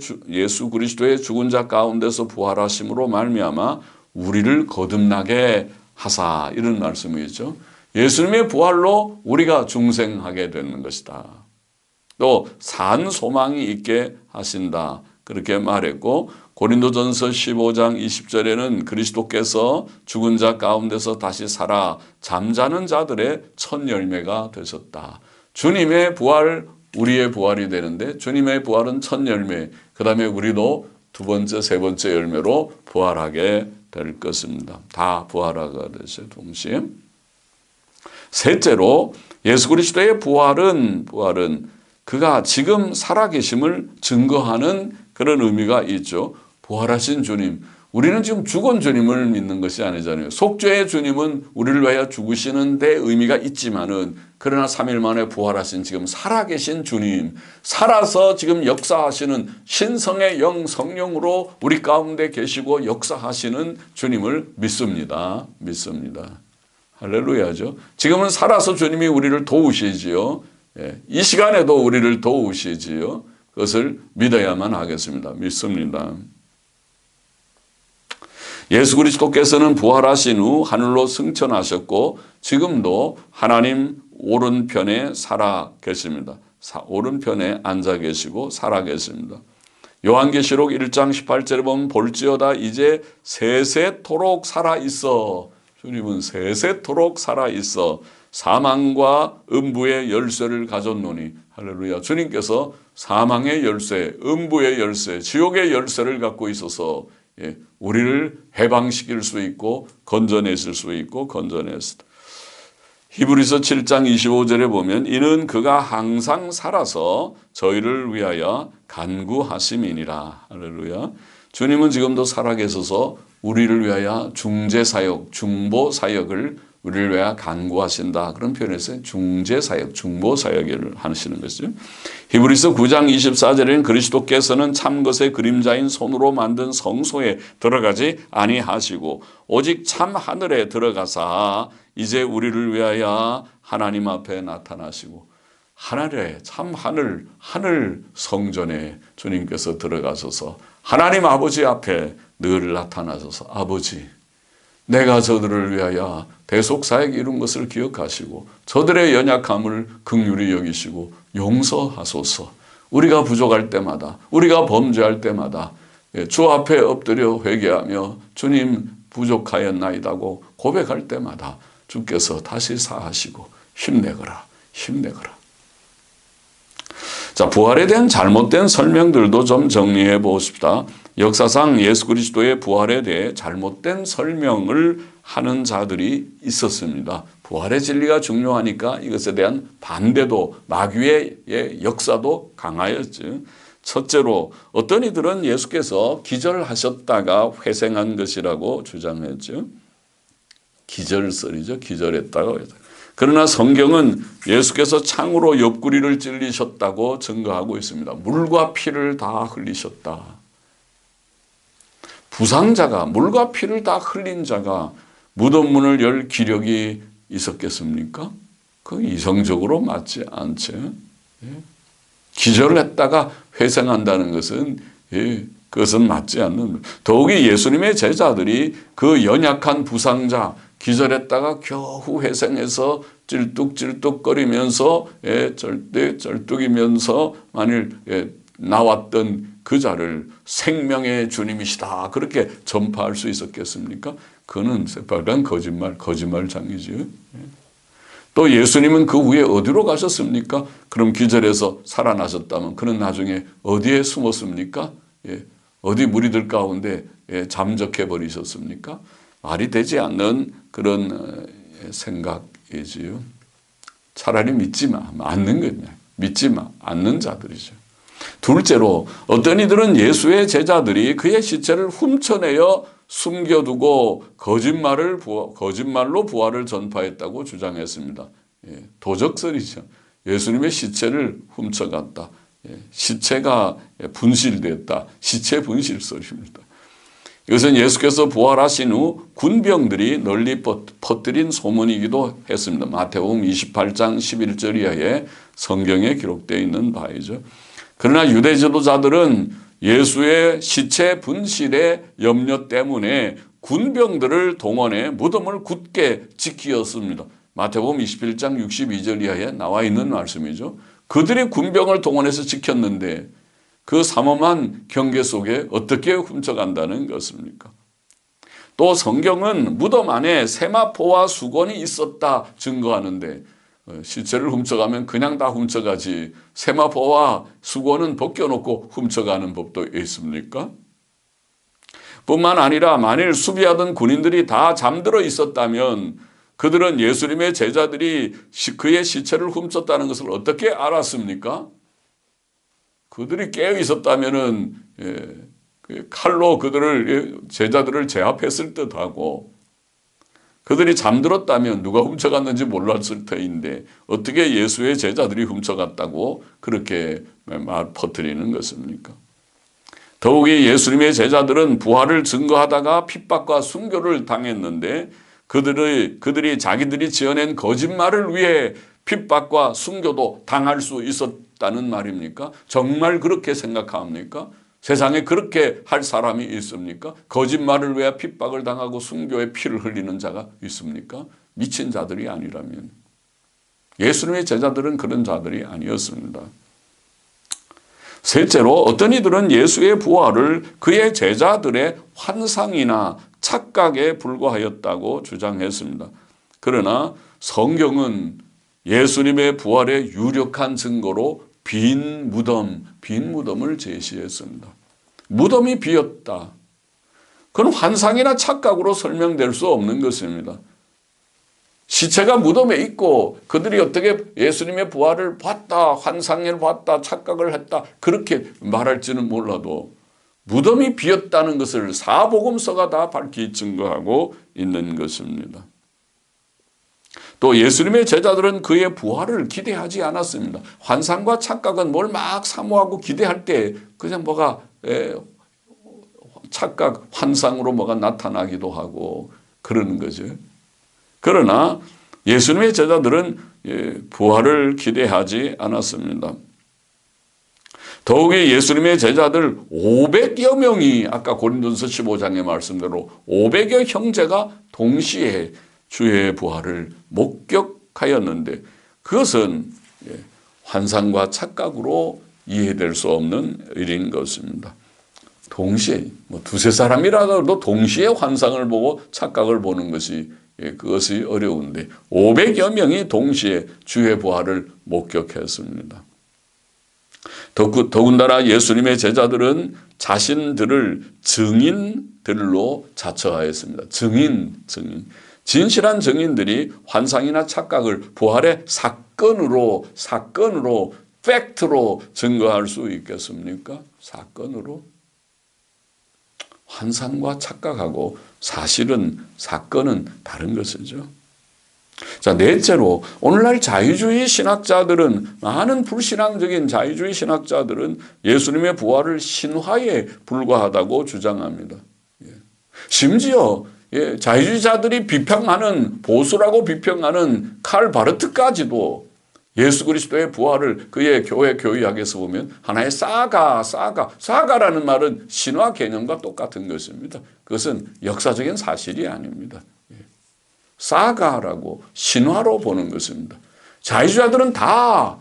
죽은 자 가운데서 부활하심으로 말미암아 우리를 거듭나게 하사, 이런 말씀이죠. 예수님의 부활로 우리가 중생하게 되는 것이다. 또 산 소망이 있게 하신다, 그렇게 말했고, 고린도전서 15장 20절에는 그리스도께서 죽은 자 가운데서 다시 살아 잠자는 자들의 첫 열매가 되셨다. 주님의 부활 우리의 부활이 되는데 주님의 부활은 첫 열매, 그 다음에 우리도 두 번째, 세 번째 열매로 부활하게 될 것입니다. 다 부활하게 되죠, 동시에. 셋째로 예수 그리스도의 부활은 그가 지금 살아계심을 증거하는 그런 의미가 있죠. 부활하신 주님. 우리는 지금 죽은 주님을 믿는 것이 아니잖아요. 속죄의 주님은 우리를 위하여 죽으시는 데 의미가 있지만은 그러나 3일 만에 부활하신 지금 살아계신 주님, 살아서 지금 역사하시는 신성의 영 성령으로 우리 가운데 계시고 역사하시는 주님을 믿습니다. 할렐루야죠. 지금은 살아서 주님이 우리를 도우시지요. 이 시간에도 우리를 도우시지요. 그것을 믿어야만 하겠습니다. 믿습니다. 예수 그리스도께서는 부활하신 후 하늘로 승천하셨고 지금도 하나님 오른편에 살아 계십니다. 오른편에 앉아 계시고 살아 계십니다. 요한계시록 1장 18절에 보면 볼지어다 이제 세세토록 살아 있어. 주님은 세세토록 살아 있어. 사망과 음부의 열쇠를 가졌노니. 할렐루야. 주님께서 사망의 열쇠, 음부의 열쇠, 지옥의 열쇠를 갖고 있어서 우리를 해방시킬 수 있고 건져내실 수 있고 건져냈다. 히브리서 7장 25절에 보면 이는 그가 항상 살아서 저희를 위하여 간구하심이니라. 할렐루야. 주님은 지금도 살아계셔서 우리를 위하여 중재사역, 중보사역을 우리를 위하여 간구하신다. 그런 표현에서 중재사역, 중보사역을 하시는 것이죠. 히브리서 9장 24절에는 그리스도께서는 참 것의 그림자인 손으로 만든 성소에 들어가지 아니하시고 오직 참 하늘에 들어가사 이제 우리를 위하여 하나님 앞에 나타나시고 하늘에 참 하늘 성전에 주님께서 들어가셔서 하나님 아버지 앞에 늘 나타나셔서 아버지 내가 저들을 위하여 대속사역 이룬 것을 기억하시고 저들의 연약함을 긍휼히 여기시고 용서하소서. 우리가 부족할 때마다 우리가 범죄할 때마다 주 앞에 엎드려 회개하며 주님 부족하였나이다고 고백할 때마다 주께서 다시 사하시고 힘내거라. 자, 부활에 대한 잘못된 설명들도 좀 정리해 보십시다. 역사상 예수 그리스도의 부활에 대해 잘못된 설명을 하는 자들이 있었습니다. 부활의 진리가 중요하니까 이것에 대한 반대도 마귀의 역사도 강하였죠. 첫째로 어떤 이들은 예수께서 기절하셨다가 회생한 것이라고 주장했죠. 기절설이죠. 기절했다고. 그러나 성경은 예수께서 창으로 옆구리를 찔리셨다고 증거하고 있습니다. 물과 피를 다 흘리셨다. 부상자가 물과 피를 다 흘린 자가 무덤 문을 열 기력이 있었겠습니까? 그 이성적으로 맞지 않죠. 기절을 했다가 회생한다는 것은 그것은 맞지 않는. 더욱이 예수님의 제자들이 그 연약한 부상자 기절했다가 겨우 회생해서 찔뚝찔뚝거리면서 쩔뚝이면서 만일 나왔던 그 자를 생명의 주님이시다 그렇게 전파할 수 있었겠습니까? 그는 새빨간 거짓말장이죠. 또 예수님은 그 후에 어디로 가셨습니까? 그럼 기절해서 살아나셨다면 그는 나중에 어디에 숨었습니까? 어디 무리들 가운데 잠적해 버리셨습니까? 말이 되지 않는 그런 생각이지요. 차라리 믿지 마. 맞는 거냐. 믿지 마. 않는 자들이죠. 둘째로 어떤 이들은 예수의 제자들이 그의 시체를 훔쳐내어 숨겨두고 거짓말로 부활을 전파했다고 주장했습니다. 도적설이죠. 예수님의 시체를 훔쳐갔다. 시체가 분실됐다. 시체 분실설입니다. 이것은 예수께서 부활하신 후 군병들이 널리 퍼뜨린 소문이기도 했습니다. 마태복음 28장 11절 이하에 성경에 기록되어 있는 바이죠. 그러나 유대 지도자들은 예수의 시체 분실의 염려 때문에 군병들을 동원해 무덤을 굳게 지키었습니다. 마태복음 21장 62절 이하에 나와 있는 말씀이죠. 그들이 군병을 동원해서 지켰는데 그 삼엄한 경계 속에 어떻게 훔쳐간다는 것입니까? 또 성경은 무덤 안에 세마포와 수건이 있었다 증거하는데 시체를 훔쳐가면 그냥 다 훔쳐가지 세마포와 수건은 벗겨놓고 훔쳐가는 법도 있습니까? 뿐만 아니라 만일 수비하던 군인들이 다 잠들어 있었다면 그들은 예수님의 제자들이 그의 시체를 훔쳤다는 것을 어떻게 알았습니까? 그들이 깨어 있었다면은 칼로 제자들을 제압했을 듯하고 그들이 잠들었다면 누가 훔쳐갔는지 몰랐을 터인데 어떻게 예수의 제자들이 훔쳐갔다고 그렇게 퍼뜨리는 것입니까? 더욱이 예수님의 제자들은 부활을 증거하다가 핍박과 순교를 당했는데 그들이 자기들이 지어낸 거짓말을 위해 핍박과 순교도 당할 수 있었다는 말입니까? 정말 그렇게 생각합니까? 세상에 그렇게 할 사람이 있습니까? 거짓말을 위해 핍박을 당하고 순교에 피를 흘리는 자가 있습니까? 미친 자들이 아니라면. 예수님의 제자들은 그런 자들이 아니었습니다. 셋째로 어떤 이들은 예수의 부활을 그의 제자들의 환상이나 착각에 불과하였다고 주장했습니다. 그러나 성경은 예수님의 부활의 유력한 증거로 빈 무덤을 제시했습니다. 무덤이 비었다. 그건 환상이나 착각으로 설명될 수 없는 것입니다. 시체가 무덤에 있고 그들이 어떻게 예수님의 부활을 봤다, 환상을 봤다, 착각을 했다 그렇게 말할지는 몰라도 무덤이 비었다는 것을 사복음서가 다 밝히 증거하고 있는 것입니다. 또 예수님의 제자들은 그의 부활을 기대하지 않았습니다. 환상과 착각은 뭘 막 사모하고 기대할 때 그냥 뭐가 착각, 환상으로 뭐가 나타나기도 하고 그러는 거죠. 그러나 예수님의 제자들은 부활을 기대하지 않았습니다. 더욱이 예수님의 제자들 500여 명이 아까 고린도전서 15장의 말씀대로 500여 형제가 동시에 주의 부활을 목격하였는데 그것은 환상과 착각으로 이해될 수 없는 일인 것입니다. 동시에 두세 사람이라도 동시에 환상을 보고 착각을 보는 것이 그것이 어려운데 500여 명이 동시에 주의 부활을 목격했습니다. 더군다나 예수님의 제자들은 자신들을 증인들로 자처하였습니다. 증인. 진실한 증인들이 환상이나 착각을 부활의 사건으로 팩트로 증거할 수 있겠습니까? 사건으로? 환상과 착각하고 사건은 다른 것이죠. 자, 넷째로 오늘날 자유주의 신학자들은 많은 불신앙적인 자유주의 신학자들은 예수님의 부활을 신화에 불과하다고 주장합니다. 심지어 자유주의자들이 보수라고 비평하는 칼 바르트까지도 예수 그리스도의 부활을 그의 교회 교의학에서 보면 하나의 사가라는 말은 신화 개념과 똑같은 것입니다. 그것은 역사적인 사실이 아닙니다. 사가라고 신화로 보는 것입니다. 자유주의자들은 다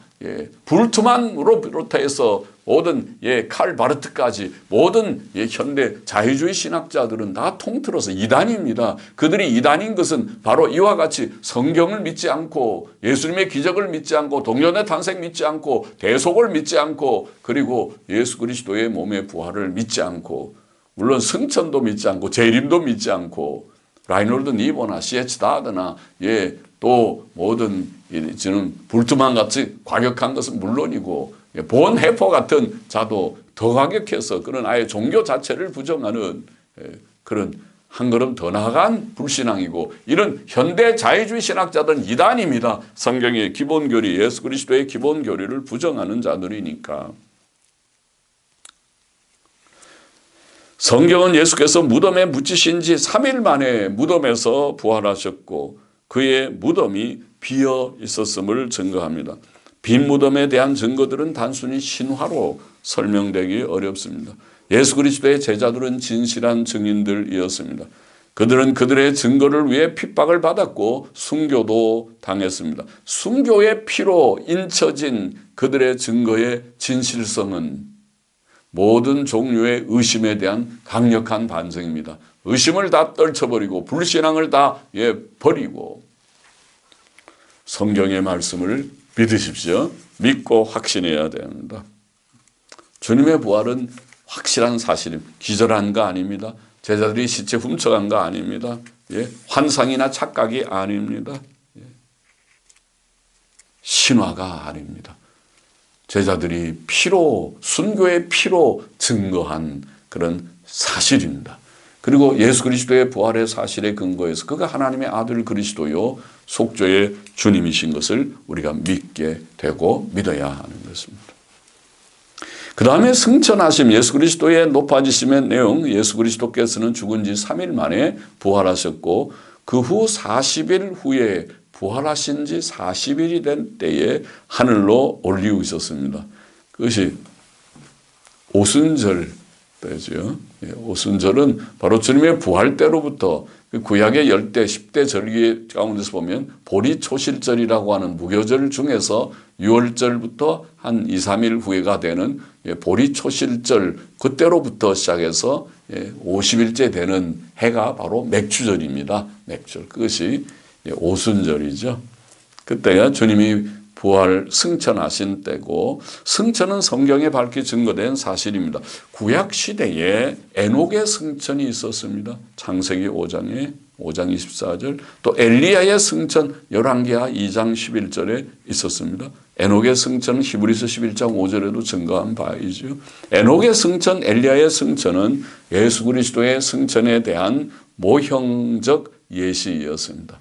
불트만으로 비롯해서 모든 칼 바르트까지 모든 현대 자유주의 신학자들은 다 통틀어서 이단입니다. 그들이 이단인 것은 바로 이와 같이 성경을 믿지 않고 예수님의 기적을 믿지 않고 동년의 탄생 믿지 않고 대속을 믿지 않고 그리고 예수 그리스도의 몸의 부활을 믿지 않고 물론 승천도 믿지 않고 재림도 믿지 않고 라이놀드 니보나 C.H. 다드나 또 모든 저는 불트만 같이 과격한 것은 물론이고 본 해퍼 같은 자도 더 과격해서 그런 아예 종교 자체를 부정하는 그런 한 걸음 더 나아간 불신앙이고 이런 현대 자유주의 신학자들은 이단입니다. 성경의 기본 교리, 예수 그리스도의 기본 교리를 부정하는 자들이니까. 성경은 예수께서 무덤에 묻히신 지 3일 만에 무덤에서 부활하셨고 그의 무덤이 비어 있었음을 증거합니다. 빈 무덤에 대한 증거들은 단순히 신화로 설명되기 어렵습니다. 예수 그리스도의 제자들은 진실한 증인들이었습니다. 그들은 그들의 증거를 위해 핍박을 받았고 순교도 당했습니다. 순교의 피로 인쳐진 그들의 증거의 진실성은 모든 종류의 의심에 대한 강력한 반성입니다. 의심을 다 떨쳐버리고 불신앙을 다 버리고 성경의 말씀을 믿으십시오. 믿고 확신해야 됩니다. 주님의 부활은 확실한 사실입니다. 기절한 거 아닙니다. 제자들이 시체 훔쳐간 거 아닙니다. 예, 환상이나 착각이 아닙니다. 예, 신화가 아닙니다. 제자들이 피로, 순교의 피로 증거한 그런 사실입니다. 그리고 예수 그리스도의 부활의 사실에 근거해서 그가 하나님의 아들 그리스도요 속죄의 주님이신 것을 우리가 믿게 되고 믿어야 하는 것입니다. 그 다음에 승천하심, 예수 그리스도의 높아지심의 내용, 예수 그리스도께서는 죽은 지 3일 만에 부활하셨고 그 후 40일 후에 부활하신 지 40일이 된 때에 하늘로 올리우셨습니다. 그것이 오순절 때죠. 오순절은 바로 주님의 부활 때로부터 구약의 열대 10대 절기 가운데서 보면 보리초실절이라고 하는 무교절 중에서 6월절부터 한 2, 3일 후에가 되는 보리초실절, 그때로부터 시작해서 50일째 되는 해가 바로 맥주절입니다. 맥주절. 그것이 오순절이죠. 그때가 주님이 부활 승천하신 때고, 승천은 성경에 밝히 증거된 사실입니다. 구약 시대에 에녹의 승천이 있었습니다. 창세기 5장 24절, 또 엘리야의 승천 열왕기하 2장 11절에 있었습니다. 에녹의 승천은 히브리서 11장 5절에도 증거한 바이죠. 에녹의 승천, 엘리야의 승천은 예수 그리스도의 승천에 대한 모형적 예시였습니다.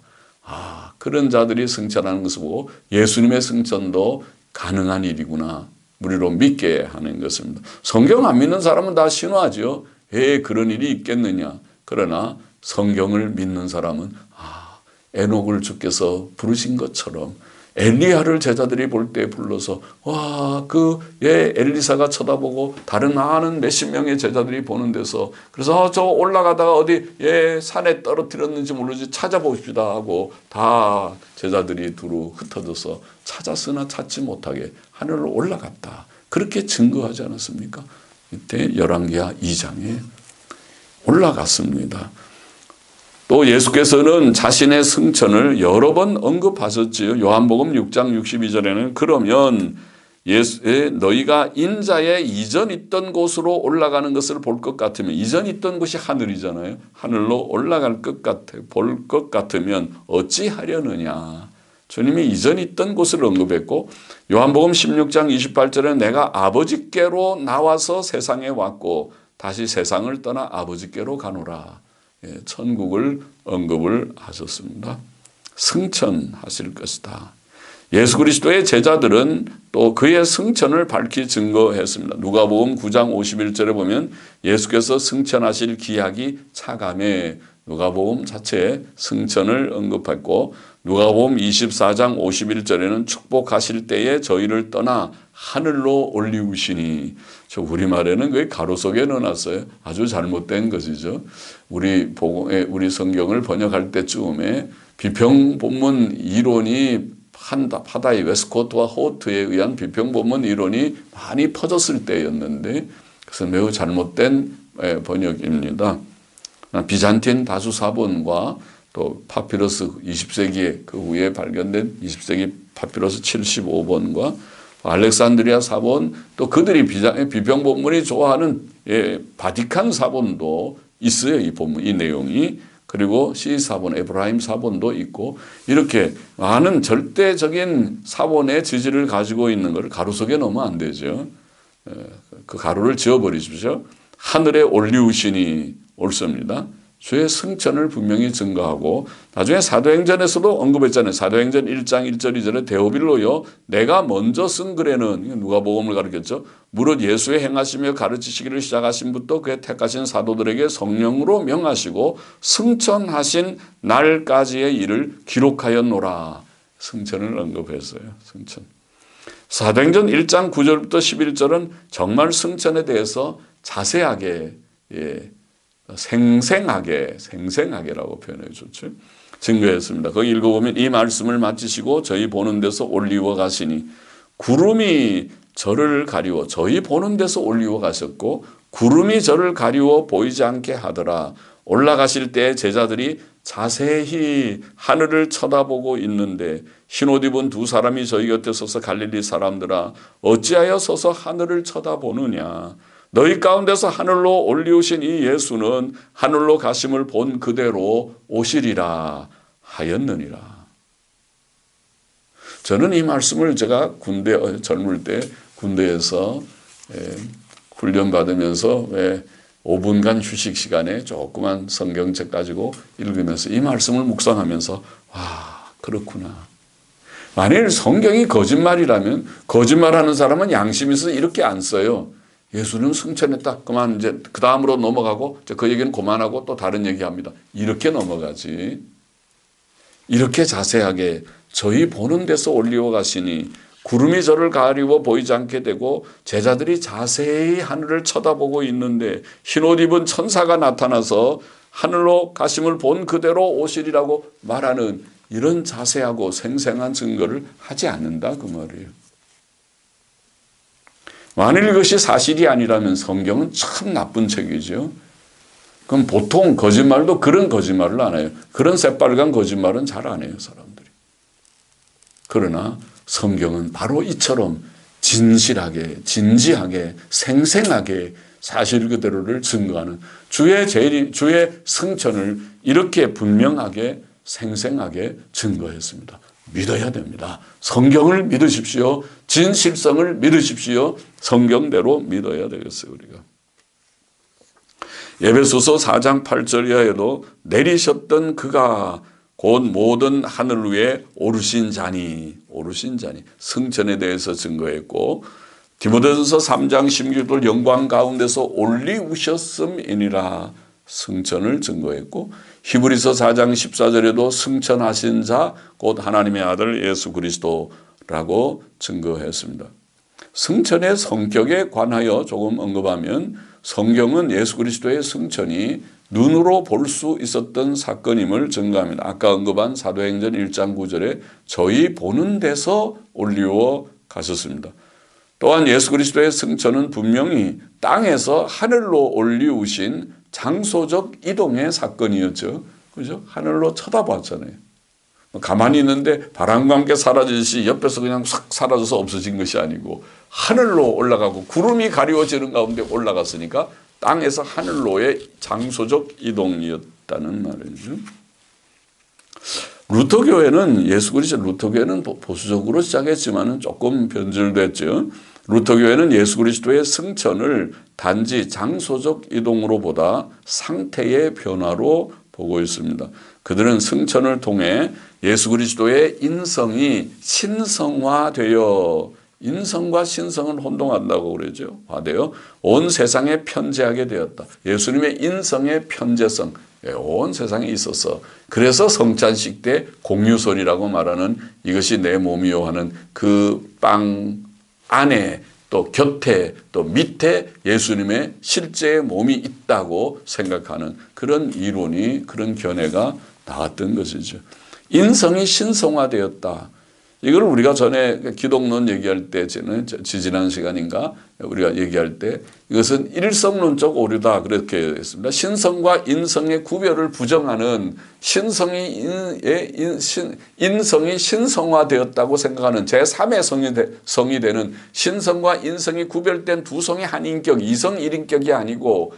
그런 자들이 승천하는 것을 보고 예수님의 승천도 가능한 일이구나, 우리로 믿게 하는 것입니다. 성경 안 믿는 사람은 다 신화죠. 왜 그런 일이 있겠느냐. 그러나 성경을 믿는 사람은 에녹을 주께서 부르신 것처럼 엘리야를 제자들이 볼 때 불러서 엘리사가 쳐다보고 다른 많은 몇십 명의 제자들이 보는 데서 그래서 저 올라가다가 어디 산에 떨어뜨렸는지 모르지 찾아봅시다 하고 다 제자들이 두루 흩어져서 찾았으나 찾지 못하게 하늘로 올라갔다. 그렇게 증거하지 않았습니까? 이때 열왕기하 2장에 올라갔습니다. 또 예수께서는 자신의 승천을 여러 번 언급하셨지요. 요한복음 6장 62절에는 그러면 너희가 인자의 이전 있던 곳으로 올라가는 것을 볼 것 같으면, 이전 있던 곳이 하늘이잖아요. 하늘로 올라갈 것 같아 볼 것 같으면 어찌하려느냐. 주님이 이전 있던 곳을 언급했고, 요한복음 16장 28절에 내가 아버지께로 나와서 세상에 왔고 다시 세상을 떠나 아버지께로 가노라. 천국을 언급을 하셨습니다. 승천하실 것이다. 예수 그리스도의 제자들은 또 그의 승천을 밝히 증거했습니다. 누가복음 9장 51절에 보면 예수께서 승천하실 기약이 차감해 누가복음 자체에 승천을 언급했고, 누가복음 24장 51절에는 축복하실 때에 저희를 떠나 하늘로 올리우시니, 저 우리말에는 그게 가로 속에 넣어놨어요. 아주 잘못된 것이죠. 우리 성경을 번역할 때쯤에 비평 본문 이론이 파다이 웨스코트와 호트에 의한 비평 본문 이론이 많이 퍼졌을 때였는데, 그것은 매우 잘못된 번역입니다. 비잔틴 다수 사본과 또 파피러스 20세기에 그 후에 발견된 20세기 파피러스 75번과 알렉산드리아 사본, 또 그들이 비평 본문이 좋아하는 바티칸 사본도 있어요. 이 본문, 이 내용이. 그리고 시 사본, 에브라임 사본도 있고, 이렇게 많은 절대적인 사본의 지지를 가지고 있는 것을 가로 속에 넣으면 안 되죠. 그 가로를 지워버리십시오. 하늘에 올리우시니 옳습니다. 주의 승천을 분명히 증거하고, 나중에 사도행전에서도 언급했잖아요. 사도행전 1장 1절 2절에 데오빌로요 내가 먼저 쓴 글에는, 누가복음을 가르쳤죠. 무릇 예수의 행하시며 가르치시기를 시작하신부터 그의 택하신 사도들에게 성령으로 명하시고 승천하신 날까지의 일을 기록하였노라. 승천을 언급했어요. 승천. 사도행전 1장 9절부터 11절은 정말 승천에 대해서 자세하게 생생하게라고 표현해 줬죠. 증거했습니다. 거기 읽어보면 이 말씀을 마치시고 저희 보는 데서 올리워 가시니 구름이 저를 가리워, 저희 보는 데서 올리워 가셨고 구름이 저를 가리워 보이지 않게 하더라. 올라가실 때 제자들이 자세히 하늘을 쳐다보고 있는데 흰옷 입은 두 사람이 저희 곁에 서서 갈릴리 사람들아 어찌하여 서서 하늘을 쳐다보느냐. 너희 가운데서 하늘로 올리우신 이 예수는 하늘로 가심을 본 그대로 오시리라 하였느니라. 저는 이 말씀을 제가 젊을 때 군대에서 훈련 받으면서 5분간 휴식 시간에 조그만 성경책 가지고 읽으면서 이 말씀을 묵상하면서 와, 그렇구나. 만일 성경이 거짓말이라면 거짓말하는 사람은 양심이 있어서 이렇게 안 써요. 예수는 승천했다. 그만 이제 그 다음으로 넘어가고 그 얘기는 그만하고 또 다른 얘기합니다. 이렇게 넘어가지. 이렇게 자세하게 저희 보는 데서 올리워 가시니 구름이 저를 가리워 보이지 않게 되고 제자들이 자세히 하늘을 쳐다보고 있는데 흰옷 입은 천사가 나타나서 하늘로 가심을 본 그대로 오시리라고 말하는 이런 자세하고 생생한 증거를 하지 않는다 그 말이에요. 만일 이것이 사실이 아니라면 성경은 참 나쁜 책이죠. 그럼 보통 거짓말도 그런 거짓말을 안 해요. 그런 새빨간 거짓말은 잘 안 해요, 사람들이. 그러나 성경은 바로 이처럼 진실하게, 진지하게, 생생하게 사실 그대로를 증거하는 주의 승천을 이렇게 분명하게, 생생하게 증거했습니다. 믿어야 됩니다. 성경을 믿으십시오. 진실성을 믿으십시오. 성경대로 믿어야 되겠어요, 우리가. 에베소서 4장 8절 이하에도 내리셨던 그가 곧 모든 하늘 위에 오르신 자니 승천에 대해서 증거했고 디모데전서 3장 16절 영광 가운데서 올리우셨음이니라 승천을 증거했고 히브리서 4장 14절에도 승천하신 자 곧 하나님의 아들 예수 그리스도라고 증거했습니다. 승천의 성격에 관하여 조금 언급하면 성경은 예수 그리스도의 승천이 눈으로 볼 수 있었던 사건임을 증거합니다. 아까 언급한 사도행전 1장 9절에 저희 보는 데서 올리워 가셨습니다. 또한 예수 그리스도의 승천은 분명히 땅에서 하늘로 올리우신 장소적 이동의 사건이었죠. 그죠? 하늘로 쳐다봤잖아요. 가만히 있는데 바람과 함께 사라지듯이 옆에서 그냥 싹 사라져서 없어진 것이 아니고 하늘로 올라가고 구름이 가리워지는 가운데 올라갔으니까 땅에서 하늘로의 장소적 이동이었다는 말이죠. 루터교회는 예수 그리스도 루터교회는 보수적으로 시작했지만 조금 변질됐죠. 루터교회는 예수 그리스도의 승천을 단지 장소적 이동으로 보다 상태의 변화로 보고 있습니다. 그들은 승천을 통해 예수 그리스도의 인성이 신성화되어 인성과 신성은 혼동한다고 그러죠. 화되어 온 세상에 편재하게 되었다. 예수님의 인성의 편재성 온 세상에 있어서 그래서 성찬식 때 공유설이라고 말하는 이것이 내 몸이요 하는 그 빵 안에 또 곁에 또 밑에 예수님의 실제의 몸이 있다고 생각하는 그런 이론이 그런 견해가 나왔던 것이죠. 인성이 신성화되었다. 이걸 우리가 전에 기독론 얘기할 때 지난 시간인가 우리가 얘기할 때 이것은 일성론적 오류다 그렇게 했습니다. 신성과 인성의 구별을 부정하는 인성이 신성화되었다고 생각하는 제3의 성이 되는 신성과 인성이 구별된 두 성의 한 인격, 이성 1인격이 아니고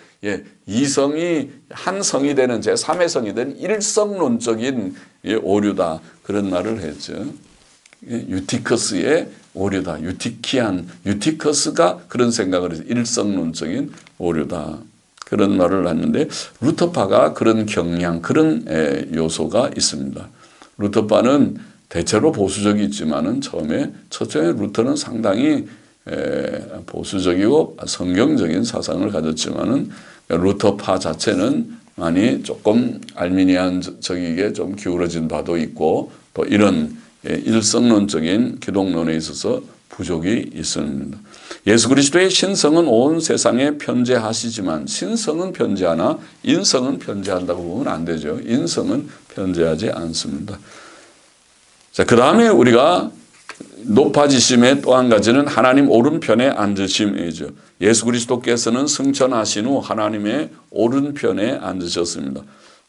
이성이 한 성이 되는 제3의 성이 되는 일성론적인 오류다 그런 말을 했죠. 유티커스의 오류다. 유티커스가 그런 생각을 해서 일성론적인 오류다. 그런 말을 했는데 루터파가 그런 경향, 그런 요소가 있습니다. 루터파는 대체로 보수적이 있지만은 첫째 루터는 상당히 보수적이고 성경적인 사상을 가졌지만은 루터파 자체는 많이 조금 알미니안적이게 좀 기울어진 바도 있고 또 이런 일성론적인 기독론에 있어서 부족이 있습니다. 예수 그리스도의 신성은 온 세상에 편재하시지만 신성은 편재하나 인성은 편재한다고 보면 안 되죠. 인성은 편재하지 않습니다. 자, 그 다음에 우리가 높아지심의 또 한 가지는 하나님 오른편에 앉으심이죠. 예수 그리스도께서는 승천하신 후 하나님의 오른편에 앉으셨습니다.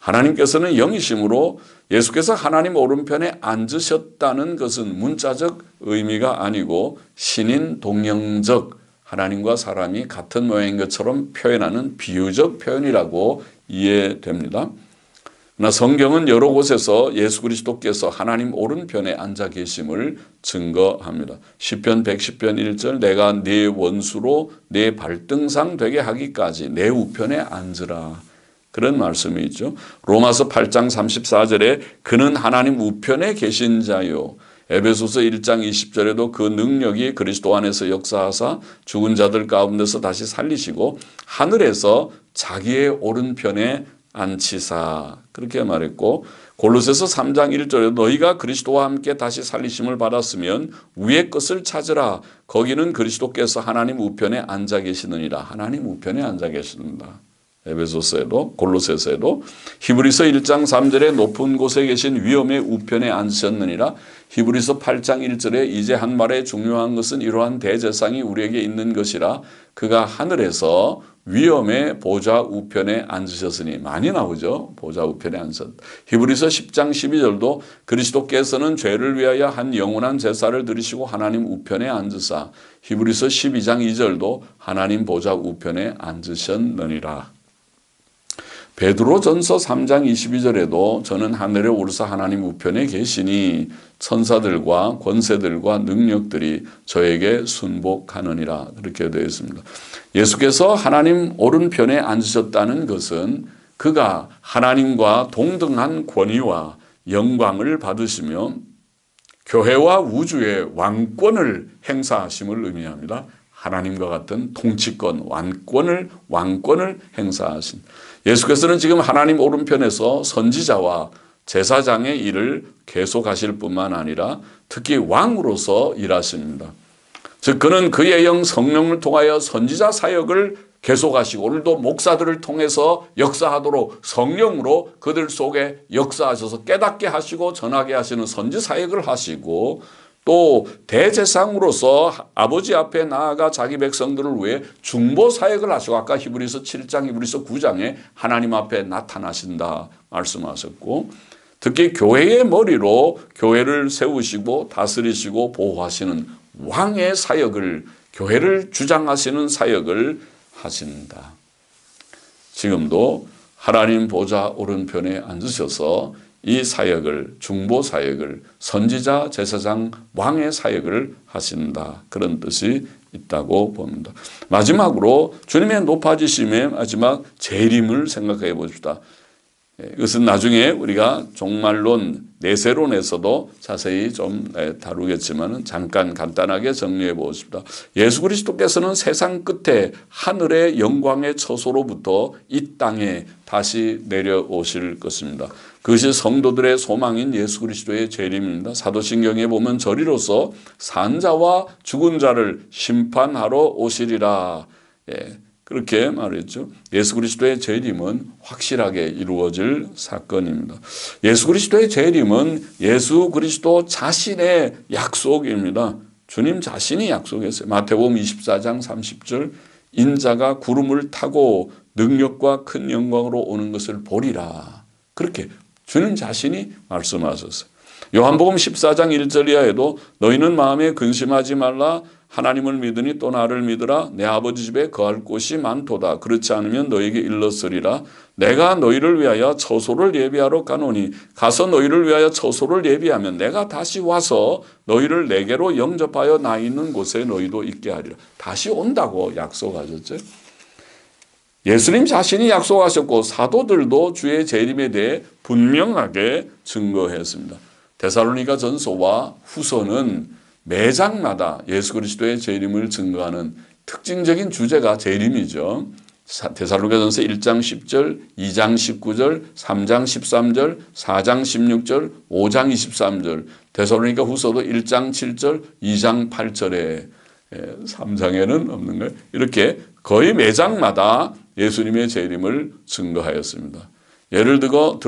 하나님께서는 영이심으로 예수께서 하나님 오른편에 앉으셨다는 것은 문자적 의미가 아니고 신인 동령적 하나님과 사람이 같은 모양인 것처럼 표현하는 비유적 표현이라고 이해됩니다. 그러나 성경은 여러 곳에서 예수 그리스도께서 하나님 오른편에 앉아 계심을 증거합니다. 시편 110편 1절 내가 네 원수로 네 발등상 되게 하기까지 내 우편에 앉으라. 그런 말씀이 있죠. 로마서 8장 34절에 그는 하나님 우편에 계신 자요. 에베소서 1장 20절에도 그 능력이 그리스도 안에서 역사하사 죽은 자들 가운데서 다시 살리시고 하늘에서 자기의 오른편에 앉히사 그렇게 말했고 골로새서 3장 1절에 너희가 그리스도와 함께 다시 살리심을 받았으면 위의 것을 찾으라. 거기는 그리스도께서 하나님 우편에 앉아 계시느니라. 하나님 우편에 앉아 계십니다. 에베소서에도 골로새서에도 히브리서 1장 3절에 높은 곳에 계신 위엄의 우편에 앉으셨느니라. 히브리서 8장 1절에 이제 한 말에 중요한 것은 이러한 대제사장이 우리에게 있는 것이라. 그가 하늘에서 위엄의 보좌 우편에 앉으셨으니 많이 나오죠. 보좌 우편에 앉으셨다. 히브리서 10장 12절도 그리스도께서는 죄를 위하여 한 영원한 제사를 드리시고 하나님 우편에 앉으사. 히브리서 12장 2절도 하나님 보좌 우편에 앉으셨느니라. 베드로전서 3장 22절에도 저는 하늘에 오르사 하나님 우편에 계시니 천사들과 권세들과 능력들이 저에게 순복하느니라 그렇게 되어 있습니다. 예수께서 하나님 오른편에 앉으셨다는 것은 그가 하나님과 동등한 권위와 영광을 받으시며 교회와 우주의 왕권을 행사하심을 의미합니다. 하나님과 같은 통치권, 왕권을 행사하신 예수께서는 지금 하나님 오른편에서 선지자와 제사장의 일을 계속하실 뿐만 아니라 특히 왕으로서 일하십니다. 즉 그는 그의 영 성령을 통하여 선지자 사역을 계속하시고 오늘도 목사들을 통해서 역사하도록 성령으로 그들 속에 역사하셔서 깨닫게 하시고 전하게 하시는 선지 사역을 하시고 또 대제사장으로서 아버지 앞에 나아가 자기 백성들을 위해 중보 사역을 하시고 아까 히브리서 7장 히브리서 9장에 하나님 앞에 나타나신다 말씀하셨고 특히 교회의 머리로 교회를 세우시고 다스리시고 보호하시는 왕의 사역을 교회를 주장하시는 사역을 하신다. 지금도 하나님 보좌 오른편에 앉으셔서 이 사역을 중보 사역을 선지자 제사장 왕의 사역을 하신다. 그런 뜻이 있다고 봅니다. 마지막으로 주님의 높아지심의 마지막 재림을 생각해 봅시다. 이것은 나중에 우리가 종말론 내세론에서도 자세히 좀 다루겠지만 잠깐 간단하게 정리해 보겠습니다. 예수 그리스도께서는 세상 끝에 하늘의 영광의 처소로부터 이 땅에 다시 내려오실 것입니다. 그것이 성도들의 소망인 예수 그리스도의 재림입니다. 사도신경에 보면 저리로서 산 자와 죽은 자를 심판하러 오시리라. 그렇게 말했죠. 예수 그리스도의 재림은 확실하게 이루어질 사건입니다. 예수 그리스도의 재림은 예수 그리스도 자신의 약속입니다. 주님 자신이 약속했어요. 마태복음 24장 30절 인자가 구름을 타고 능력과 큰 영광으로 오는 것을 보리라. 그렇게 주님 자신이 말씀하셨어요. 요한복음 14장 1절 이하에도 너희는 마음에 근심하지 말라. 하나님을 믿으니 또 나를 믿으라. 내 아버지 집에 거할 곳이 많도다. 그렇지 않으면 너에게 일렀으리라. 내가 너희를 위하여 처소를 예비하러 가노니 가서 너희를 위하여 처소를 예비하면 내가 다시 와서 너희를 내게로 영접하여 나 있는 곳에 너희도 있게 하리라. 다시 온다고 약속하셨죠. 예수님 자신이 약속하셨고 사도들도 주의 재림에 대해 분명하게 증거했습니다. 데살로니가 전서와 후서는 매장마다 예수 그리스도의 재림을 증거하는 특징적인 주제가 재림이죠. 데살로니가전서 1장 10절, 2장 19절, 3장 13절, 4장 16절, 5장 23절, 데살로니가 후서도 1장 7절, 2장 8절에 3장에는 없는 거예요. 이렇게 거의 매장마다 예수님의 재림을 증거하였습니다. 예를 들어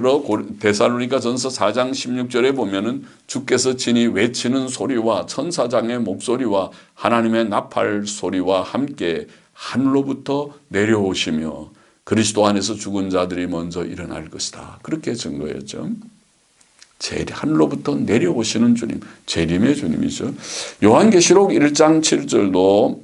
데살로니가 전서 4장 16절에 보면은 주께서 친히 외치는 소리와 천사장의 목소리와 하나님의 나팔 소리와 함께 하늘로부터 내려오시며 그리스도 안에서 죽은 자들이 먼저 일어날 것이다. 그렇게 증거했죠. 하늘로부터 내려오시는 주님, 재림의 주님이죠. 요한계시록 1장 7절도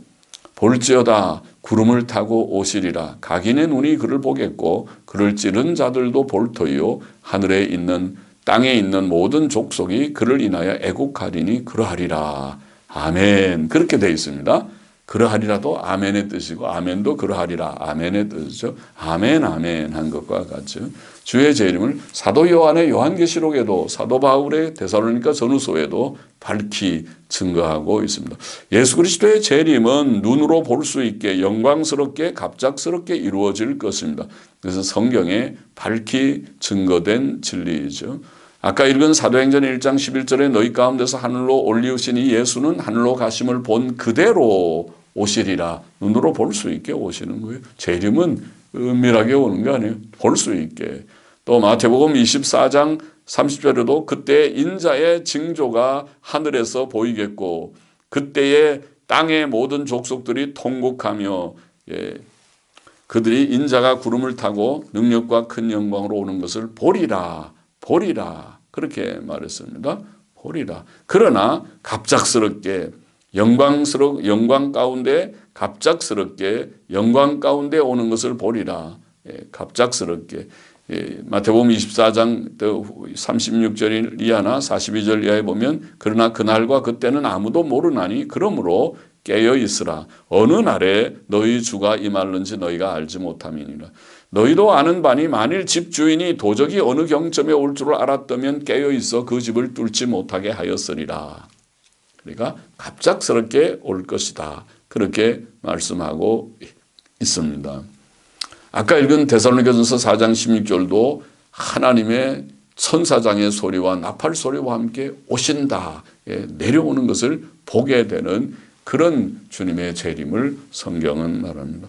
볼지어다 구름을 타고 오시리라. 각인의 눈이 그를 보겠고 그를 찌른 자들도 볼 터이요 하늘에 있는 땅에 있는 모든 족속이 그를 인하여 애국하리니 그러하리라. 아멘. 그렇게 되어 있습니다. 그러하리라도 아멘의 뜻이고 아멘도 그러하리라. 아멘의 뜻이죠. 아멘 아멘 한 것과 같죠. 주의 재림을 사도 요한의 요한계시록에도 사도 바울의 데살로니가 전후서에도 밝히 증거하고 있습니다. 예수 그리스도의 재림은 눈으로 볼 수 있게 영광스럽게 갑작스럽게 이루어질 것입니다. 그래서 성경에 밝히 증거된 진리이죠. 아까 읽은 사도행전 1장 11절에 너희 가운데서 하늘로 올리우시니 예수는 하늘로 가심을 본 그대로 오시리라. 눈으로 볼 수 있게 오시는 거예요. 재림은 은밀하게 오는 게 아니에요. 볼 수 있게. 또 마태복음 24장 30절에도 그때 인자의 징조가 하늘에서 보이겠고 그때에 땅의 모든 족속들이 통곡하며 그들이 인자가 구름을 타고 능력과 큰 영광으로 오는 것을 보리라. 보리라. 그렇게 말했습니다. 보리라. 그러나 갑작스럽게 영광 가운데 갑작스럽게 영광 가운데 오는 것을 보리라. 갑작스럽게. 마태복음 24장 36절 이하나 42절 이하에 보면 그러나 그날과 그때는 아무도 모르나니 그러므로 깨어 있으라. 어느 날에 너희 주가 임할는지 너희가 알지 못함이니라. 너희도 아는 바니 만일 집주인이 도적이 어느 경점에 올 줄을 알았다면 깨어 있어 그 집을 뚫지 못하게 하였으리라. 그러니까 갑작스럽게 올 것이다. 그렇게 말씀하고 있습니다. 아까 읽은 데살로니가전서 4장 16절도 하나님의 천사장의 소리와 나팔 소리와 함께 오신다. 내려오는 것을 보게 되는 그런 주님의 재림을 성경은 말합니다.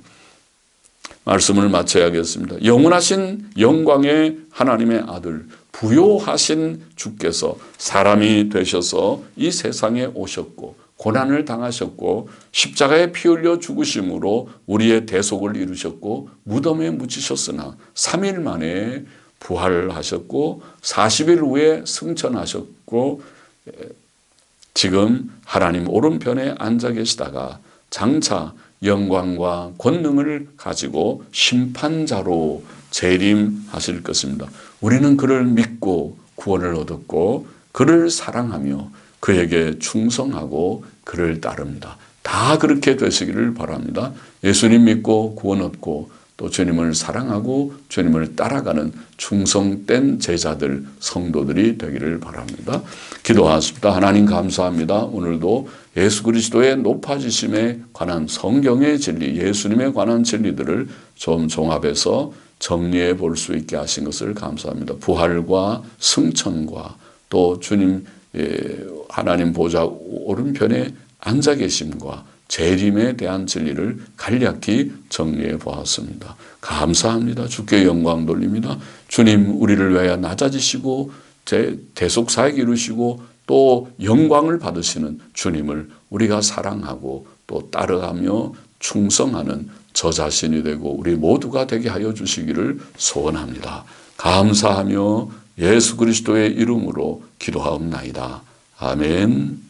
말씀을 마쳐야겠습니다. 영원하신 영광의 하나님의 아들 부요하신 주께서 사람이 되셔서 이 세상에 오셨고 고난을 당하셨고 십자가에 피 흘려 죽으심으로 우리의 대속을 이루셨고 무덤에 묻히셨으나 3일 만에 부활하셨고 40일 후에 승천하셨고 지금 하나님 오른편에 앉아 계시다가 장차 영광과 권능을 가지고 심판자로 재림하실 것입니다. 우리는 그를 믿고 구원을 얻었고 그를 사랑하며 그에게 충성하고 그를 따릅니다. 다 그렇게 되시기를 바랍니다. 예수님 믿고 구원 얻고 또 주님을 사랑하고 주님을 따라가는 충성된 제자들, 성도들이 되기를 바랍니다. 기도하십니다. 하나님 감사합니다. 오늘도 예수 그리스도의 높아지심에 관한 성경의 진리, 예수님에 관한 진리들을 좀 종합해서 정리해 볼 수 있게 하신 것을 감사합니다. 부활과 승천과 또 주님 하나님 보좌 오른편에 앉아 계심과 재림에 대한 진리를 간략히 정리해 보았습니다. 감사합니다. 주께 영광 돌립니다. 주님 우리를 위하여 낮아지시고 대속사역 이루시고 또 영광을 받으시는 주님을 우리가 사랑하고 또 따라가며 충성하는 저 자신이 되고 우리 모두가 되게 하여 주시기를 소원합니다. 감사하며 예수 그리스도의 이름으로 기도하옵나이다. 아멘.